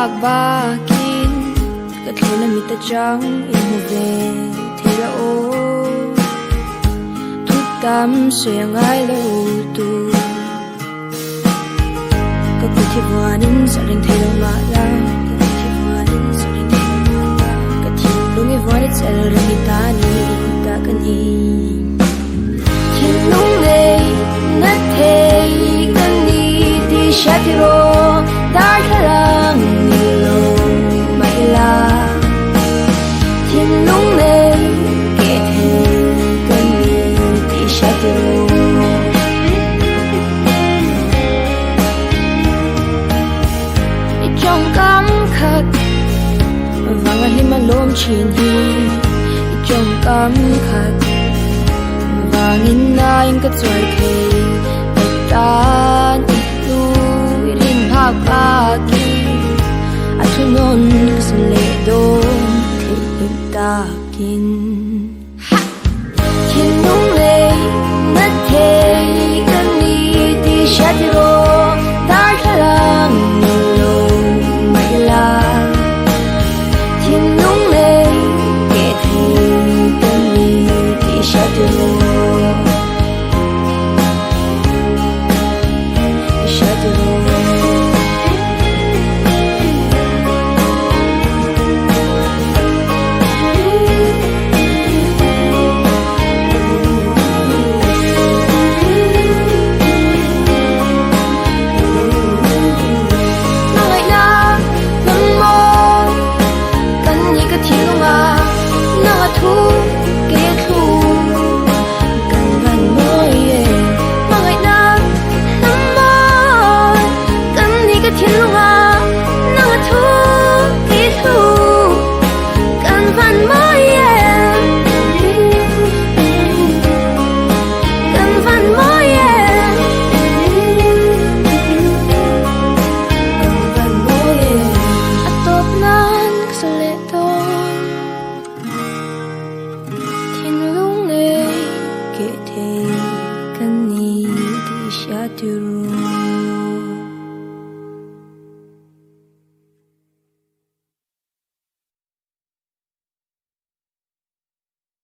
phak ba kin ka thena mi ta chang in mu ve thera o thu tam se ngai lo tu ka ku thi wanin sa ring thera ma la ka thi wanin sa ring thera ma la ka thi lungi wani chel ring ta ni ta kan hi thin lung le na thei kan ni ti sha ti ro dar khalang ni lo mai la thin lung le ke the kan ni ti sha ti ro i chong kam khat vang hi ma lom chin hi i chong kam khat vang in na in ka choi the tan tu rin ha ka ki a thu non ka le do the ta kin thin lung le na the kan ni ti sha ti ro dar khalang ni lo mai la thin lung le ke the kan ni ti sha ti ro Ke the kan ni ti sha tu